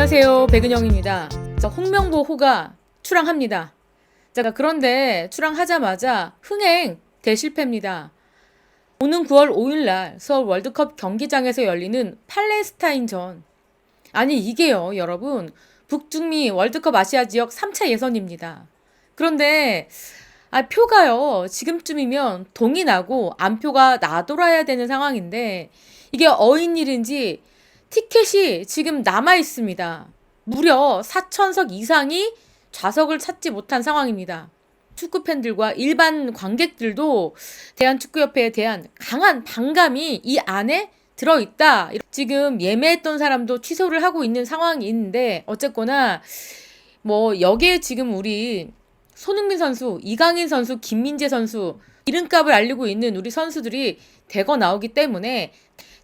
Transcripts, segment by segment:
안녕하세요, 백은영입니다. 자, 홍명보 호가 출항합니다. 자, 그런데 출항하자마자 흥행 대실패입니다. 오는 9월 5일날 서울 월드컵 경기장에서 열리는 팔레스타인전. 아니 이게요 여러분, 북중미 월드컵 아시아 지역 3차 예선입니다. 그런데 표가요 지금쯤이면 동이 나고 안표가 나돌아야 되는 상황인데 이게 어인일인지 티켓이 지금 남아 있습니다. 무려 4천석 이상이 좌석을 찾지 못한 상황입니다. 축구 팬들과 일반 관객들도 대한축구협회에 대한 강한 반감이 이 안에 들어있다. 지금 예매했던 사람도 취소를 하고 있는 상황이 있는데 어쨌거나 여기에 지금 우리 손흥민 선수, 이강인 선수, 김민재 선수 이름값을 알리고 있는 우리 선수들이 대거 나오기 때문에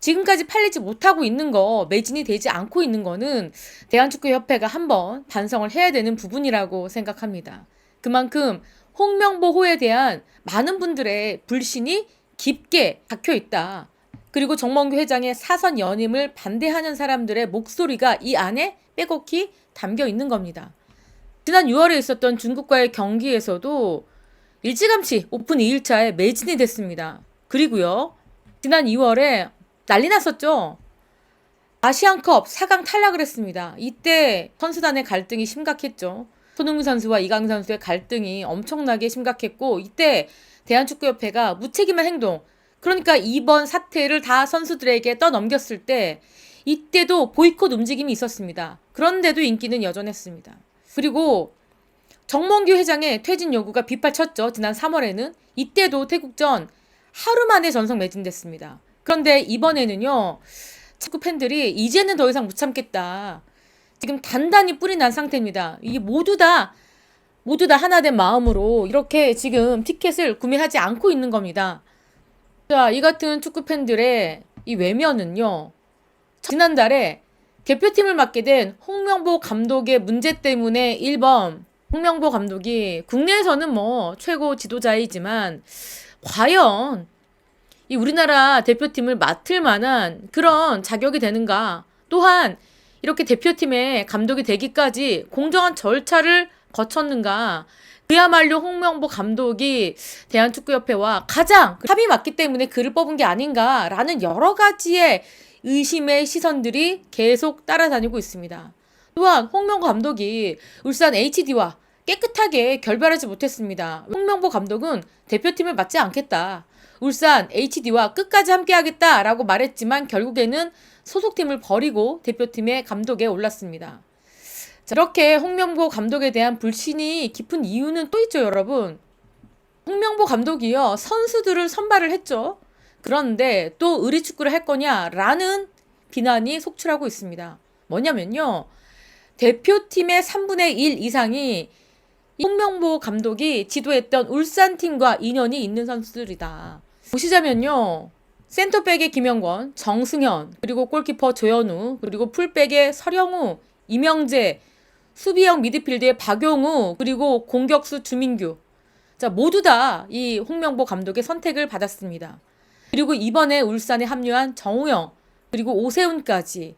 지금까지 팔리지 못하고 있는 거, 매진이 되지 않고 있는 거는 대한축구협회가 한번 반성을 해야 되는 부분이라고 생각합니다. 그만큼 홍명보호에 대한 많은 분들의 불신이 깊게 박혀 있다. 그리고 정몽규 회장의 사선 연임을 반대하는 사람들의 목소리가 이 안에 빼곡히 담겨 있는 겁니다. 지난 6월에 있었던 중국과의 경기에서도 일찌감치 오픈 2일차에 매진이 됐습니다. 그리고요, 지난 2월에 난리 났었죠. 아시안컵 4강 탈락을 했습니다. 이때 선수단의 갈등이 심각했죠. 손흥민 선수와 이강인 선수의 갈등이 엄청나게 심각했고 이때 대한축구협회가 무책임한 행동, 그러니까 이번 사태를 다 선수들에게 떠넘겼을 때 이때도 보이콧 움직임이 있었습니다. 그런데도 인기는 여전했습니다. 그리고 정몽규 회장의 퇴진 요구가 빗발쳤죠. 지난 3월에는 이때도 태국전 하루 만에 전석 매진됐습니다. 그런데 이번에는요, 축구 팬들이 이제는 더 이상 못 참겠다. 지금 단단히 뿔이 난 상태입니다. 이게 모두 다 하나된 마음으로 이렇게 지금 티켓을 구매하지 않고 있는 겁니다. 자, 이 같은 축구 팬들의 이 외면은요, 지난달에 대표팀을 맡게 된 홍명보 감독의 문제 때문에 1번, 홍명보 감독이 국내에서는 최고 지도자이지만 과연 이 우리나라 대표팀을 맡을 만한 그런 자격이 되는가? 또한 이렇게 대표팀의 감독이 되기까지 공정한 절차를 거쳤는가? 그야말로 홍명보 감독이 대한축구협회와 가장 합이 맞기 때문에 그를 뽑은 게 아닌가라는 여러 가지의 의심의 시선들이 계속 따라다니고 있습니다. 또한 홍명보 감독이 울산 HD와 깨끗하게 결별하지 못했습니다. 홍명보 감독은 대표팀을 맡지 않겠다. 울산 HD와 끝까지 함께하겠다라고 말했지만 결국에는 소속팀을 버리고 대표팀의 감독에 올랐습니다. 자, 이렇게 홍명보 감독에 대한 불신이 깊은 이유는 또 있죠, 여러분. 홍명보 감독이요, 선수들을 선발을 했죠. 그런데 또 의리축구를 할 거냐라는 비난이 속출하고 있습니다. 뭐냐면요, 대표팀의 3분의 1 이상이 홍명보 감독이 지도했던 울산팀과 인연이 있는 선수들이다. 보시자면요, 센터백의 김영권, 정승현, 그리고 골키퍼 조현우, 그리고 풀백의 서령우, 이명재, 수비형 미드필드의 박용우, 그리고 공격수 주민규. 자, 모두 다 이 홍명보 감독의 선택을 받았습니다. 그리고 이번에 울산에 합류한 정우영, 그리고 오세훈까지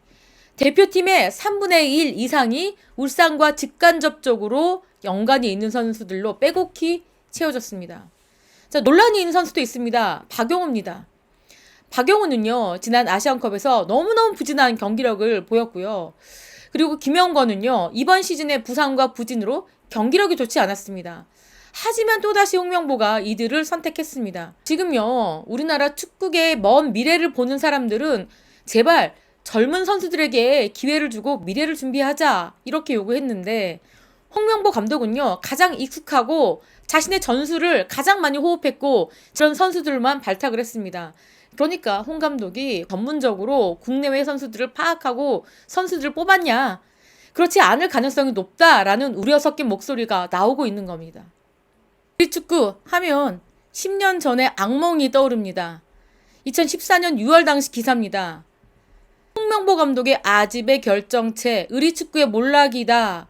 대표팀의 3분의 1 이상이 울산과 직간접적으로 연관이 있는 선수들로 빼곡히 채워졌습니다. 자, 논란이 있는 선수도 있습니다. 박용우입니다. 박용우는요, 지난 아시안컵에서 너무너무 부진한 경기력을 보였고요. 그리고 김영권은요, 이번 시즌의 부상과 부진으로 경기력이 좋지 않았습니다. 하지만 또다시 홍명보가 이들을 선택했습니다. 지금요, 우리나라 축구계의 먼 미래를 보는 사람들은 제발 젊은 선수들에게 기회를 주고 미래를 준비하자 이렇게 요구했는데 홍명보 감독은요, 가장 익숙하고 자신의 전술을 가장 많이 호흡했고 그런 선수들만 발탁을 했습니다. 그러니까 홍 감독이 전문적으로 국내외 선수들을 파악하고 선수들을 뽑았냐? 그렇지 않을 가능성이 높다라는 우려 섞인 목소리가 나오고 있는 겁니다. 우리 축구 하면 10년 전의 악몽이 떠오릅니다. 2014년 6월 당시 기사입니다. 홍명보 감독의 아집의 결정체, 의리축구의 몰락이다.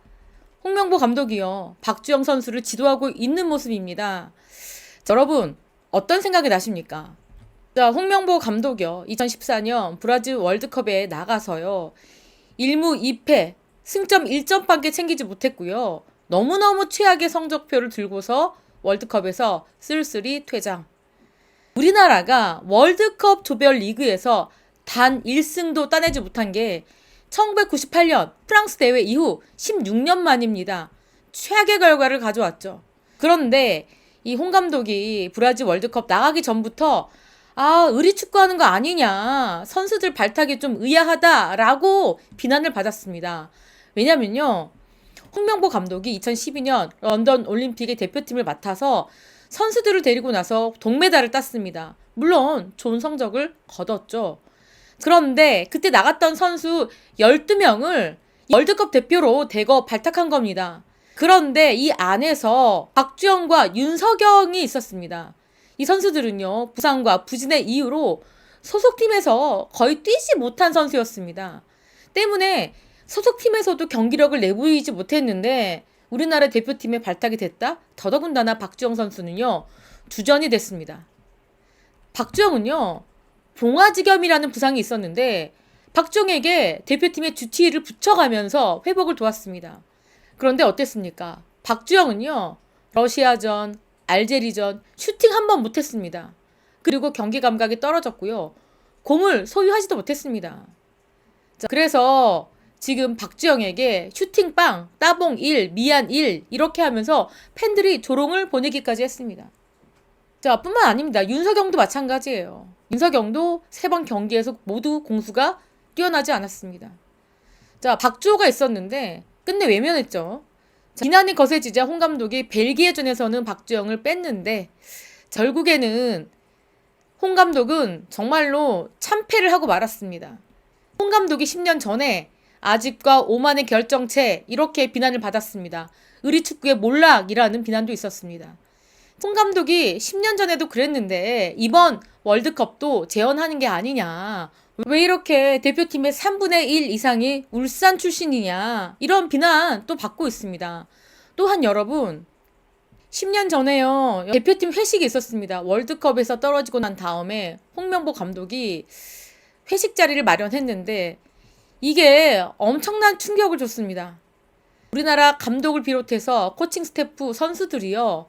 홍명보 감독이요, 박주영 선수를 지도하고 있는 모습입니다. 자, 여러분 어떤 생각이 나십니까? 자, 홍명보 감독이요, 2014년 브라질 월드컵에 나가서요 1무 2패 승점 1점밖에 챙기지 못했고요. 너무너무 최악의 성적표를 들고서 월드컵에서 쓸쓸히 퇴장. 우리나라가 월드컵 조별 리그에서 단 1승도 따내지 못한 게 1998년 프랑스 대회 이후 16년 만입니다. 최악의 결과를 가져왔죠. 그런데 이 홍 감독이 브라질 월드컵 나가기 전부터 의리 축구하는 거 아니냐. 선수들 발탁이 좀 의아하다라고 비난을 받았습니다. 왜냐면요. 홍명보 감독이 2012년 런던 올림픽의 대표팀을 맡아서 선수들을 데리고 나서 동메달을 땄습니다. 물론 좋은 성적을 거뒀죠. 그런데 그때 나갔던 선수 12명을 월드컵 대표로 대거 발탁한 겁니다. 그런데 이 안에서 박주영과 윤석영이 있었습니다. 이 선수들은요, 부상과 부진의 이유로 소속팀에서 거의 뛰지 못한 선수였습니다. 때문에 소속팀에서도 경기력을 내보이지 못했는데 우리나라 대표팀에 발탁이 됐다? 더더군다나 박주영 선수는요, 주전이 됐습니다. 박주영은요, 봉화지겸이라는 부상이 있었는데 박주영에게 대표팀의 주치의를 붙여가면서 회복을 도왔습니다. 그런데 어땠습니까? 박주영은요, 러시아전, 알제리전 슈팅 한 번 못했습니다. 그리고 경기 감각이 떨어졌고요. 공을 소유하지도 못했습니다. 자, 그래서 지금 박주영에게 슈팅빵, 따봉 1, 미안 1 이렇게 하면서 팬들이 조롱을 보내기까지 했습니다. 자, 뿐만 아닙니다. 윤석영도 마찬가지예요. 윤석영도 3번 경기에서 모두 공수가 뛰어나지 않았습니다. 자, 박주호가 있었는데 끝내 외면했죠. 자, 비난이 거세지자 홍 감독이 벨기에전에서는 박주영을 뺐는데 결국에는 홍 감독은 정말로 참패를 하고 말았습니다. 홍 감독이 10년 전에 아집과 오만의 결정체 이렇게 비난을 받았습니다. 의리축구의 몰락이라는 비난도 있었습니다. 홍 감독이 10년 전에도 그랬는데 이번 월드컵도 재현하는 게 아니냐. 왜 이렇게 대표팀의 3분의 1 이상이 울산 출신이냐. 이런 비난 또 받고 있습니다. 또한 여러분, 10년 전에요. 대표팀 회식이 있었습니다. 월드컵에서 떨어지고 난 다음에 홍명보 감독이 회식 자리를 마련했는데 이게 엄청난 충격을 줬습니다. 우리나라 감독을 비롯해서 코칭 스태프 선수들이요.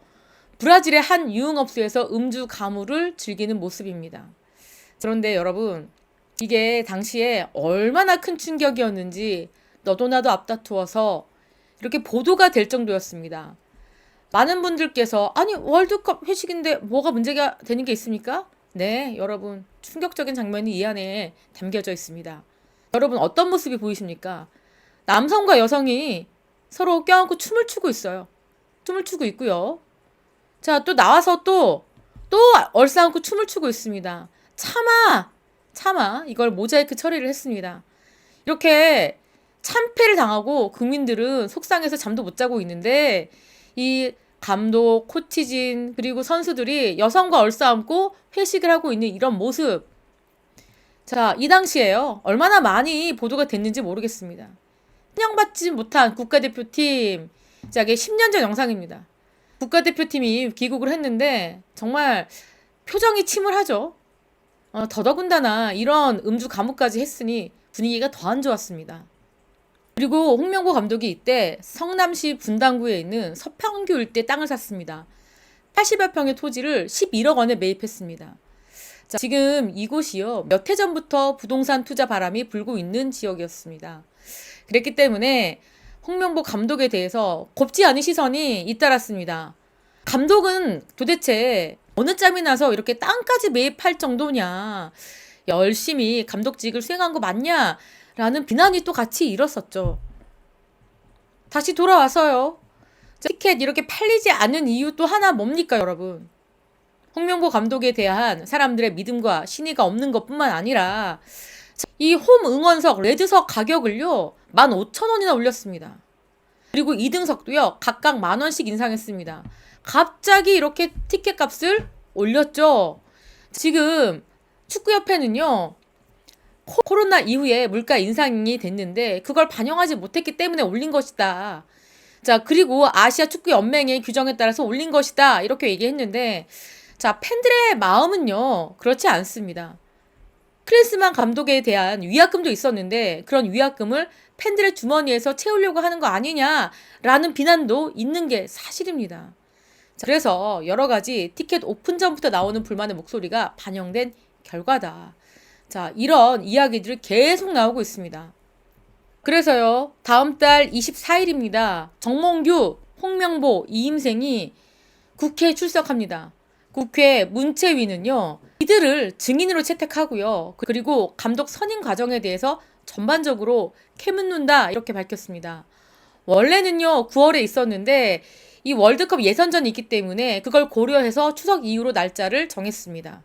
브라질의 한 유흥업소에서 음주 가무를 즐기는 모습입니다. 그런데 여러분, 이게 당시에 얼마나 큰 충격이었는지 너도 나도 앞다투어서 이렇게 보도가 될 정도였습니다. 많은 분들께서 아니 월드컵 회식인데 뭐가 문제가 되는 게 있습니까? 네, 여러분 충격적인 장면이 이 안에 담겨져 있습니다. 여러분 어떤 모습이 보이십니까? 남성과 여성이 서로 껴안고 춤을 추고 있어요. 춤을 추고 있고요. 자, 또 나와서 또 얼싸안고 춤을 추고 있습니다. 차마 이걸 모자이크 처리를 했습니다. 이렇게 참패를 당하고 국민들은 속상해서 잠도 못 자고 있는데 이 감독, 코치진 그리고 선수들이 여성과 얼싸안고 회식을 하고 있는 이런 모습. 자, 이 당시에요. 얼마나 많이 보도가 됐는지 모르겠습니다. 환영받지 못한 국가대표팀. 자, 이게 10년 전 영상입니다. 국가대표팀이 귀국을 했는데 정말 표정이 침울하죠. 더더군다나 이런 음주 감옥까지 했으니 분위기가 더 안 좋았습니다. 그리고 홍명보 감독이 이때 성남시 분당구에 있는 서평교 일대 땅을 샀습니다. 80여 평의 토지를 11억 원에 매입했습니다. 자, 지금 이곳이요. 몇 해 전부터 부동산 투자 바람이 불고 있는 지역이었습니다. 그랬기 때문에 홍명보 감독에 대해서 곱지 않은 시선이 잇따랐습니다. 감독은 도대체 어느 짬이 나서 이렇게 땅까지 매입할 정도냐. 열심히 감독직을 수행한 거 맞냐. 라는 비난이 또 같이 일었었죠. 다시 돌아와서요. 티켓 이렇게 팔리지 않는 이유 또 하나 뭡니까 여러분? 홍명보 감독에 대한 사람들의 믿음과 신의가 없는 것뿐만 아니라 이 홈 응원석, 레드석 가격을요 15,000원이나 올렸습니다. 그리고 2등석도요 각각 10,000원씩 인상했습니다. 갑자기 이렇게 티켓 값을 올렸죠. 지금 축구협회는요 코로나 이후에 물가 인상이 됐는데 그걸 반영하지 못했기 때문에 올린 것이다. 자, 그리고 아시아 축구 연맹의 규정에 따라서 올린 것이다. 이렇게 얘기했는데 자, 팬들의 마음은요. 그렇지 않습니다. 클린스만 감독에 대한 위약금도 있었는데 그런 위약금을 팬들의 주머니에서 채우려고 하는 거 아니냐라는 비난도 있는 게 사실입니다. 그래서 여러 가지 티켓 오픈 전부터 나오는 불만의 목소리가 반영된 결과다. 자, 이런 이야기들이 계속 나오고 있습니다. 그래서요, 다음 달 24일입니다. 정몽규, 홍명보, 이임생이 국회에 출석합니다. 국회 문체위는요, 이들을 증인으로 채택하고요. 그리고 감독 선임 과정에 대해서 전반적으로 캐묻는다 이렇게 밝혔습니다. 원래는요, 9월에 있었는데 이 월드컵 예선전이 있기 때문에 그걸 고려해서 추석 이후로 날짜를 정했습니다.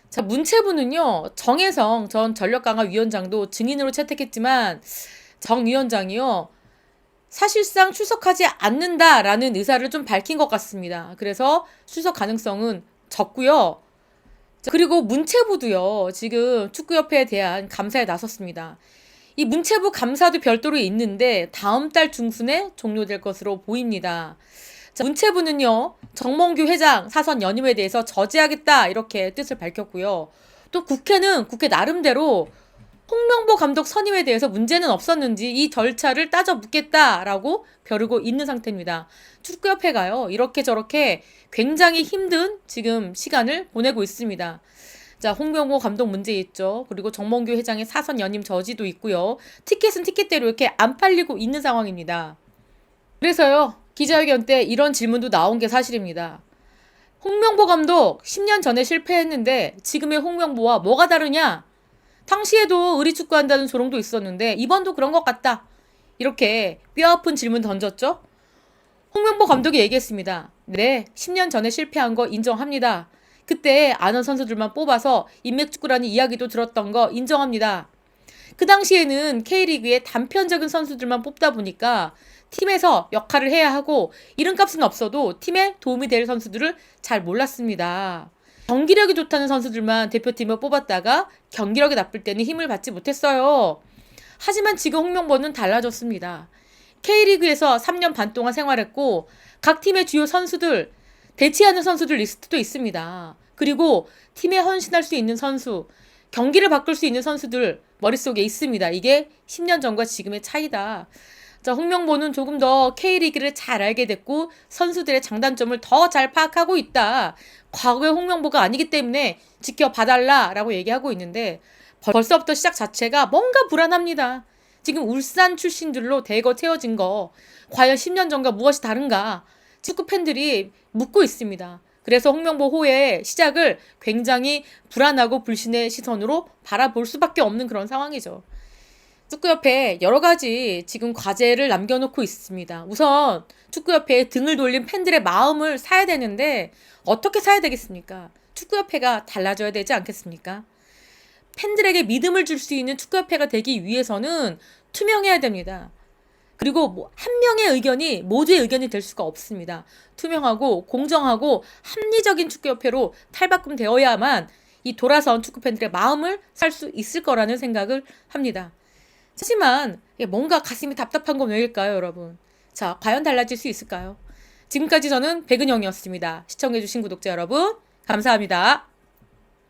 자, 문체부는요, 정혜성 전 전력강화위원장도 증인으로 채택했지만 정 위원장이요, 사실상 출석하지 않는다라는 의사를 좀 밝힌 것 같습니다. 그래서 출석 가능성은 적고요. 그리고 문체부도요, 지금 축구협회에 대한 감사에 나섰습니다. 이 문체부 감사도 별도로 있는데 다음 달 중순에 종료될 것으로 보입니다. 자, 문체부는요, 정몽규 회장 사선 연임에 대해서 저지하겠다 이렇게 뜻을 밝혔고요. 또 국회는 국회 나름대로 홍명보 감독 선임에 대해서 문제는 없었는지 이 절차를 따져 묻겠다라고 벼르고 있는 상태입니다. 축구협회가요, 이렇게 저렇게 굉장히 힘든 지금 시간을 보내고 있습니다. 자, 홍명보 감독 문제 있죠. 그리고 정몽규 회장의 사선 연임 저지도 있고요. 티켓은 티켓대로 이렇게 안 팔리고 있는 상황입니다. 그래서요, 기자회견 때 이런 질문도 나온 게 사실입니다. 홍명보 감독 10년 전에 실패했는데 지금의 홍명보와 뭐가 다르냐? 당시에도 의리축구한다는 조롱도 있었는데 이번도 그런 것 같다. 이렇게 뼈아픈 질문 던졌죠. 홍명보 감독이 얘기했습니다. 네, 10년 전에 실패한 거 인정합니다. 그때 아는 선수들만 뽑아서 인맥축구라는 이야기도 들었던 거 인정합니다. 그 당시에는 K리그에 단편적인 선수들만 뽑다 보니까 팀에서 역할을 해야 하고 이름값은 없어도 팀에 도움이 될 선수들을 잘 몰랐습니다. 경기력이 좋다는 선수들만 대표팀을 뽑았다가 경기력이 나쁠 때는 힘을 받지 못했어요. 하지만 지금 홍명보는 달라졌습니다. K리그에서 3년 반 동안 생활했고 각 팀의 주요 선수들, 대치하는 선수들 리스트도 있습니다. 그리고 팀에 헌신할 수 있는 선수, 경기를 바꿀 수 있는 선수들 머릿속에 있습니다. 이게 10년 전과 지금의 차이다. 자, 홍명보는 조금 더 K리그를 잘 알게 됐고 선수들의 장단점을 더 잘 파악하고 있다. 과거의 홍명보가 아니기 때문에 지켜봐달라라고 얘기하고 있는데 벌써부터 시작 자체가 뭔가 불안합니다. 지금 울산 출신들로 대거 채워진 거 과연 10년 전과 무엇이 다른가 축구 팬들이 묻고 있습니다. 그래서 홍명보 호의 시작을 굉장히 불안하고 불신의 시선으로 바라볼 수밖에 없는 그런 상황이죠. 축구협회에 여러 가지 지금 과제를 남겨놓고 있습니다. 우선 축구협회에 등을 돌린 팬들의 마음을 사야 되는데 어떻게 사야 되겠습니까? 축구협회가 달라져야 되지 않겠습니까? 팬들에게 믿음을 줄 수 있는 축구협회가 되기 위해서는 투명해야 됩니다. 그리고 한 명의 의견이 모두의 의견이 될 수가 없습니다. 투명하고 공정하고 합리적인 축구협회로 탈바꿈되어야만 이 돌아선 축구팬들의 마음을 살 수 있을 거라는 생각을 합니다. 하지만 뭔가 가슴이 답답한 건 왜일까요, 여러분? 자, 과연 달라질 수 있을까요? 지금까지 저는 백은영이었습니다. 시청해주신 구독자 여러분, 감사합니다.